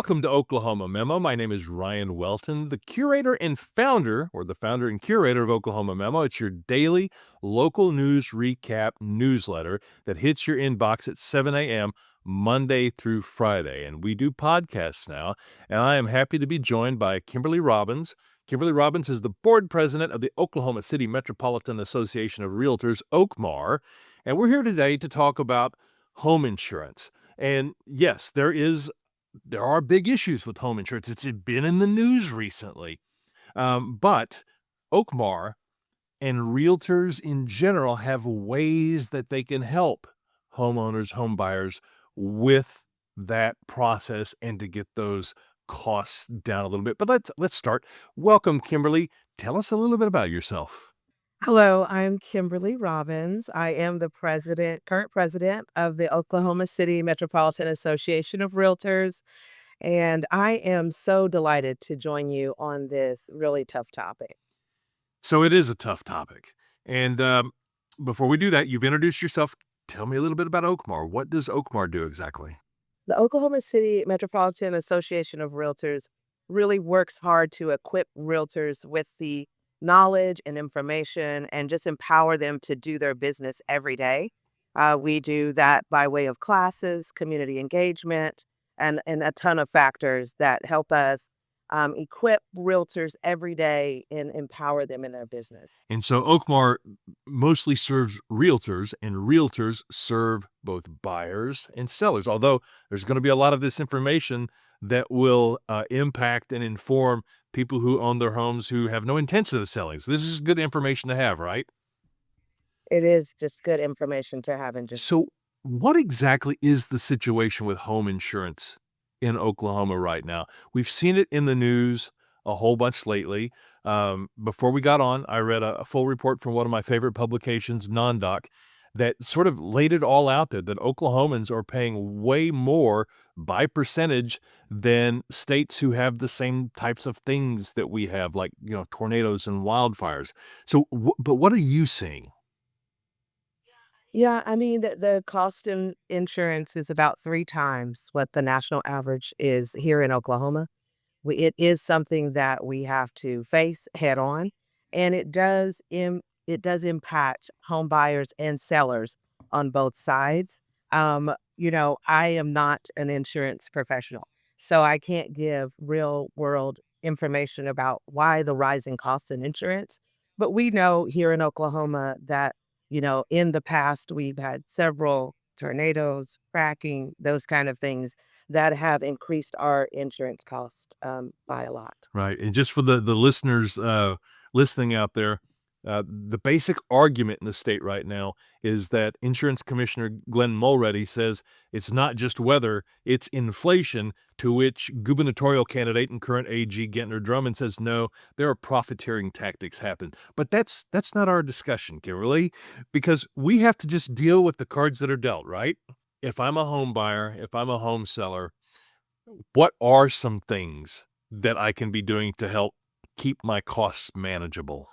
Welcome to Oklahoma Memo. My name is Ryan Welton, the curator and founder, or the founder and curator of Oklahoma Memo. It's your daily local news recap newsletter that hits your inbox at 7 a.m. Monday through Friday. And we do podcasts now, and I am happy to be joined by Kimberly Robbins. Kimberly Robbins is the board president of the Oklahoma City Metropolitan Association of Realtors, OKCMAR, and we're here today to talk about home insurance. And yes, there are big issues with home insurance. It's been in the news recently. But OKCMAR and realtors in general have ways that they can help homeowners, home buyers with that process and to get those costs down a little bit. But let's start. Welcome, Kimberly. Tell us a little bit about yourself. Hello, I'm Kimberly Robbins. I am the current president of the Oklahoma City Metropolitan Association of Realtors, and I am so delighted to join you on this really tough topic. So it is a tough topic. And before we do that, you've introduced yourself. Tell me a little bit about OKCMAR. What does OKCMAR do exactly? The Oklahoma City Metropolitan Association of Realtors really works hard to equip realtors with the knowledge and information and just empower them to do their business every day. We do that by way of classes, community engagement, and a ton of factors that help us equip realtors every day and empower them in their business. And so OKCMAR mostly serves realtors, and realtors serve both buyers and sellers. Although there's going to be a lot of this information that will impact and inform people who own their homes who have no intention of selling. So this is good information to have, right? It is just good information to have and just So what exactly is the situation with home insurance in Oklahoma right now? We've seen it in the news a whole bunch lately. Before we got on, I read a full report from one of my favorite publications, NonDoc, that sort of laid it all out there that Oklahomans are paying way more by percentage than states who have the same types of things that we have, like, tornadoes and wildfires. So, but what are you seeing? Yeah, I mean, the cost in insurance is about 3 times what the national average is here in Oklahoma. It is something that we have to face head on, and it does impact home buyers and sellers on both sides. I am not an insurance professional, so I can't give real world information about why the rising costs in insurance. But we know here in Oklahoma that, in the past, we've had several tornadoes, fracking, those kind of things that have increased our insurance cost, by a lot. Right, and just for the listeners, listening out there, the basic argument in the state right now is that Insurance Commissioner Glenn Mulready says it's not just weather, it's inflation, to which gubernatorial candidate and current AG Gentner Drummond says, "No, there are profiteering tactics happen." But that's not our discussion, Kimberly, because we have to just deal with the cards that are dealt, right? If I'm a home buyer, if I'm a home seller, what are some things that I can be doing to help keep my costs manageable?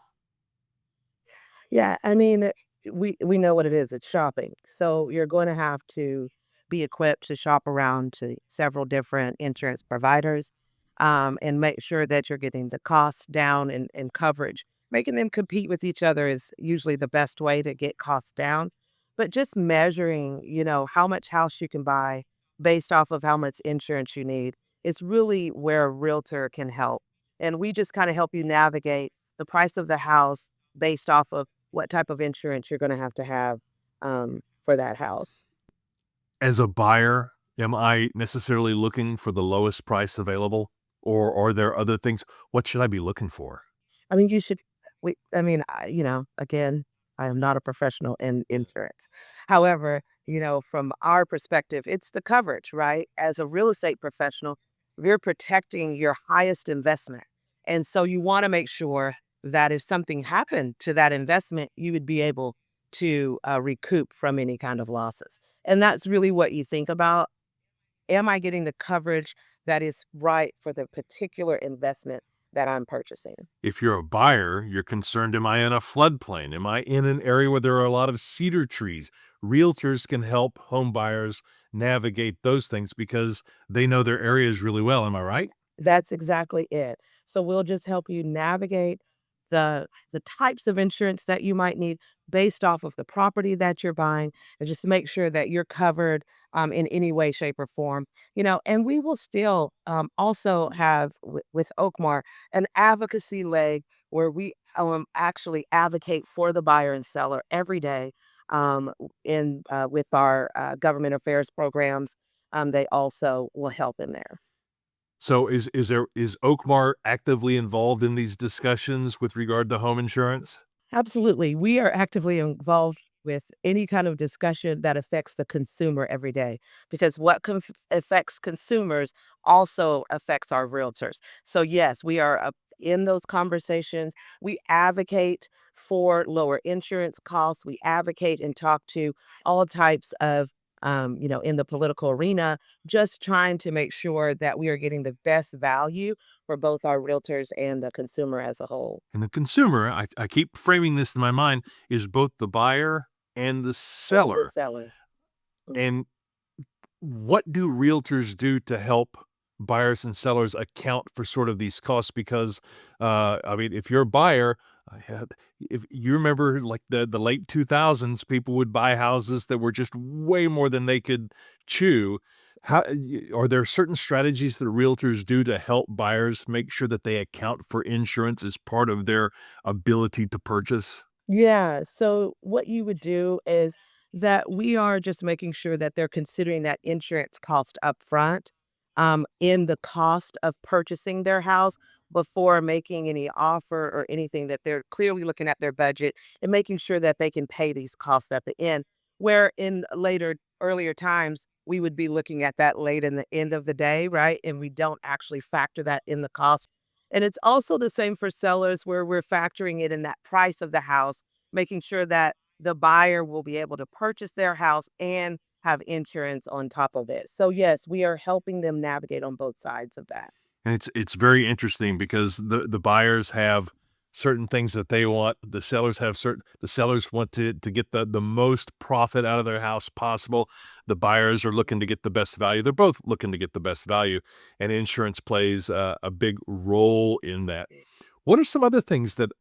Yeah, I mean, we know what it is, it's shopping. So you're going to have to be equipped to shop around to several different insurance providers, and make sure that you're getting the costs down and coverage. Making them compete with each other is usually the best way to get costs down. But just measuring, how much house you can buy based off of how much insurance you need is really where a realtor can help. And we just kind of help you navigate the price of the house based off of what type of insurance you're gonna have to have, for that house. As a buyer, am I necessarily looking for the lowest price available, or are there other things? What should I be looking for? I mean, you should again, I am not a professional in insurance. However, from our perspective, it's the coverage, right? As a real estate professional, you're protecting your highest investment. And so you wanna make sure that if something happened to that investment, you would be able to, recoup from any kind of losses. And that's really what you think about. Am I getting the coverage that is right for the particular investment that I'm purchasing? If you're a buyer, you're concerned, am I in a floodplain? Am I in an area where there are a lot of cedar trees? Realtors can help home buyers navigate those things because they know their areas really well. Am I right? That's exactly it. So we'll just help you navigate the types of insurance that you might need based off of the property that you're buying, and just make sure that you're covered in any way, shape, or form. And we will still also have with Oakmar an advocacy leg where we actually advocate for the buyer and seller every day in with our government affairs programs. They also will help in there. So is Oakmar actively involved in these discussions with regard to home insurance? Absolutely. We are actively involved with any kind of discussion that affects the consumer every day because what affects consumers also affects our realtors. So, yes, we are in those conversations. We advocate for lower insurance costs. We advocate and talk to all types of, in the political arena, just trying to make sure that we are getting the best value for both our realtors and the consumer as a whole. And the consumer, I keep framing this in my mind, is both the buyer and the And the seller. seller. Mm. And what do realtors do to help buyers and sellers account for sort of these costs? Because, I mean, if you're a buyer, I had, if you remember like the late 2000s, people would buy houses that were just way more than they could chew. Are there certain strategies that realtors do to help buyers make sure that they account for insurance as part of their ability to purchase? Yeah. So what you would do is that we are just making sure that they're considering that insurance cost up front in the cost of purchasing their house before making any offer or anything, that they're clearly looking at their budget and making sure that they can pay these costs at the end. Where in earlier times, we would be looking at that late in the end of the day, right? And we don't actually factor that in the cost, and it's also the same for sellers where we're factoring it in that price of the house, making sure that the buyer will be able to purchase their house and have insurance on top of it. So yes, we are helping them navigate on both sides of that. And it's very interesting because the buyers have certain things that they want. The sellers want to get the most profit out of their house possible. The buyers are looking to get the best value. They're both looking to get the best value, and insurance plays a big role in that. What are some other things that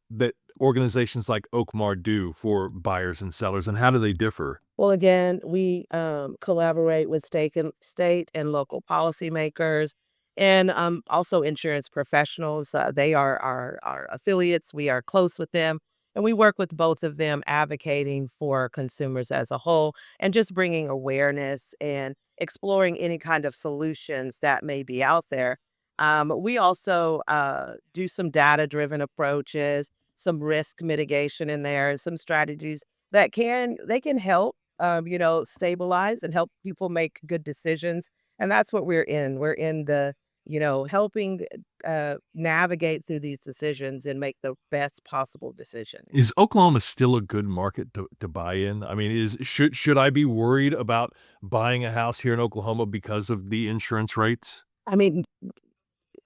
organizations like Oakmar do for buyers and sellers, and how do they differ? Well, again, we collaborate with state and local policymakers and also insurance professionals. They are our affiliates. We are close with them. And we work with both of them advocating for consumers as a whole and just bringing awareness and exploring any kind of solutions that may be out there. We also do some data driven approaches, some risk mitigation in there, some strategies that they can help stabilize and help people make good decisions. And that's what we're in. We're in the, helping navigate through these decisions and make the best possible decision. Is Oklahoma still a good market to buy in? I mean, is should I be worried about buying a house here in Oklahoma because of the insurance rates? I mean,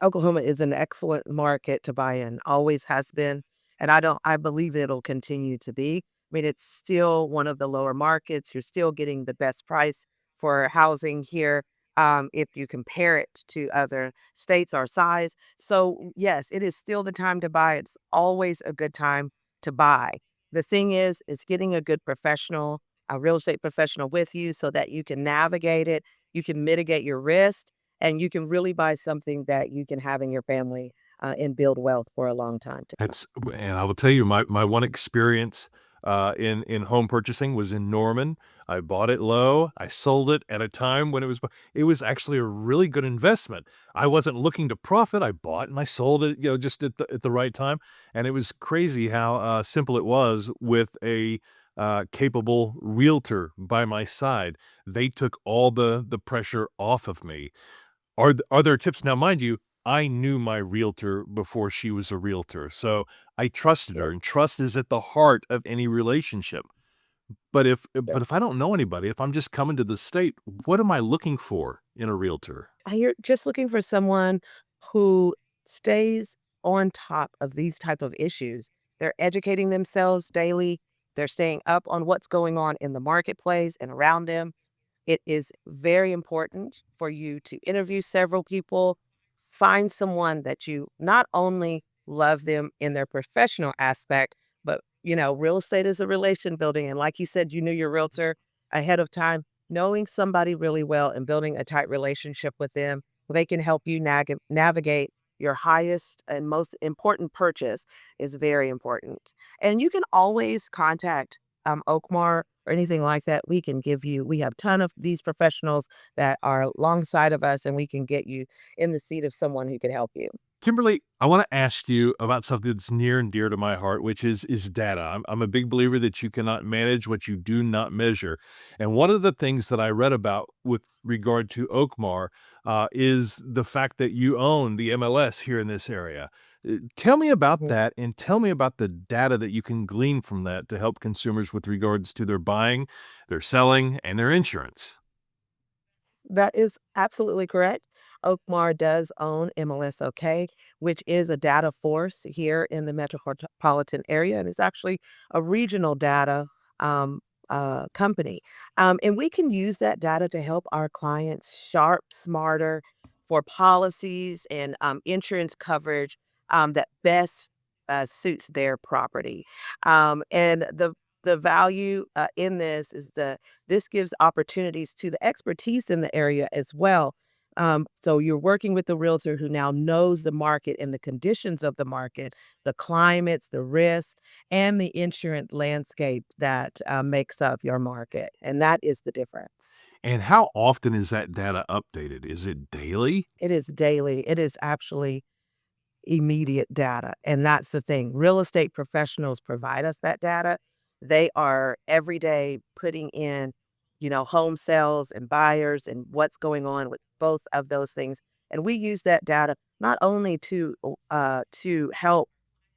Oklahoma is an excellent market to buy in, always has been, and I believe it'll continue to be. I mean, it's still one of the lower markets. You're still getting the best price for housing here, if you compare it to other states our size. So, yes, it is still the time to buy. It's always a good time to buy. The thing is getting a good professional, a real estate professional with you so that you can navigate it, you can mitigate your risk, and you can really buy something that you can have in your family, and build wealth for a long time to come. That's and I will tell you my one experience, in home purchasing was in Norman. I bought it low. I sold it at a time when it was actually a really good investment. I wasn't looking to profit. I bought and I sold it, just at the right time, and it was crazy how, simple it was with a, capable realtor by my side. They took all the pressure off of me. Are there tips now, mind you, I knew my realtor before she was a realtor, so I trusted her, Sure, and trust is at the heart of any relationship. sure. But if I don't know anybody, if I'm just coming to the state, what am I looking for in a realtor? You're just looking for someone who stays on top of these type of issues. They're educating themselves daily. They're staying up on what's going on in the marketplace and around them. It is very important for you to interview several people, find someone that you not only love them in their professional aspect, but real estate is a relation building. And like you said, you knew your realtor ahead of time. Knowing somebody really well and building a tight relationship with them, they can help you navigate your highest and most important purchase is very important. And you can always contact Oakmar or anything like that. We have a ton of these professionals that are alongside of us, and we can get you in the seat of someone who can help you. Kimberly, I want to ask you about something that's near and dear to my heart, which is data. I'm a big believer that you cannot manage what you do not measure. And one of the things that I read about with regard to Oakmar is the fact that you own the MLS here in this area. Tell me about Mhm. that, and tell me about the data that you can glean from that to help consumers with regards to their buying, their selling, and their insurance. That is absolutely correct. Oakmar does own MLSOK, which is a data force here in the metropolitan area, and it's actually a regional data company. And we can use that data to help our clients sharp, smarter for policies and insurance coverage that best suits their property. And the value in this is this gives opportunities to the expertise in the area as well. So you're working with the realtor who now knows the market and the conditions of the market, the climates, the risks, and the insurance landscape that makes up your market. And that is the difference. And how often is that data updated? Is it daily? It is daily. It is actually immediate data, and that's the thing. Real estate professionals provide us that data. They are every day putting in, home sales and buyers and what's going on with both of those things. And we use that data not only to help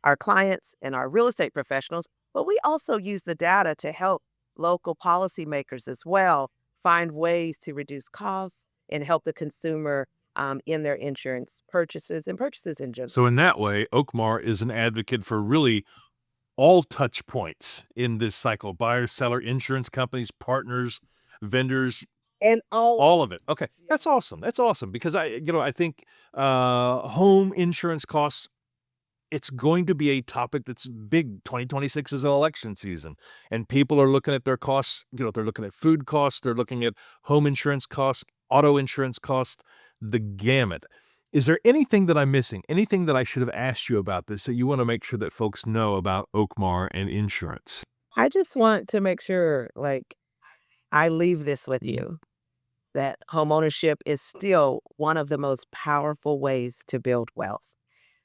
our clients and our real estate professionals, but we also use the data to help local policymakers as well find ways to reduce costs and help the consumer in their insurance purchases and purchases in general. So in that way, Oakmar is an advocate for really all touch points in this cycle: buyers, seller, insurance companies, partners, vendors, And all of all them. of it. Okay, Yeah. that's awesome. That's awesome because I think home insurance costs, it's going to be a topic that's big. 2026 is an election season, and people are looking at their costs. They're looking at food costs, they're looking at home insurance costs, auto insurance costs, the gamut. Is there anything that I'm missing? Anything that I should have asked you about this that you want to make sure that folks know about Oakmar and insurance? I just want to make sure, like, I leave this with you that homeownership is still one of the most powerful ways to build wealth.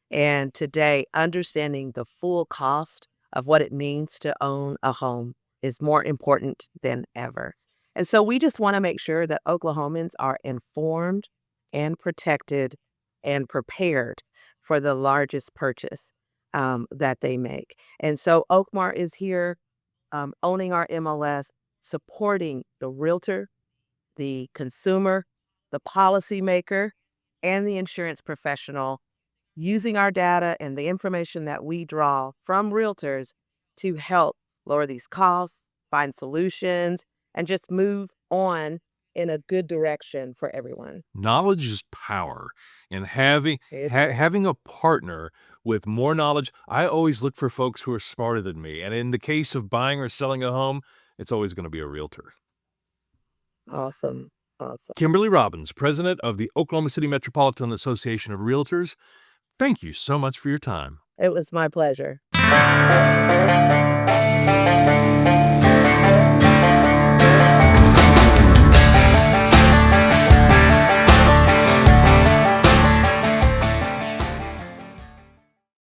And today, understanding the full cost of what it means to own a home is more important than ever. And so we just want to make sure that Oklahomans are informed and protected and prepared for the largest purchase that they make. And so Oakmar is here owning our MLS, supporting the realtor, the consumer, the policymaker, and the insurance professional using our data and the information that we draw from realtors to help lower these costs, find solutions, and just move on in a good direction for everyone. Knowledge is power, and having It having a partner with more knowledge. I always look for folks who are smarter than me, and in the case of buying or selling a home, it's always going to be a realtor. awesome. Awesome. Kimberly Robbins, president of the Oklahoma City Metropolitan Association of Realtors, thank you so much for your time. It was my pleasure.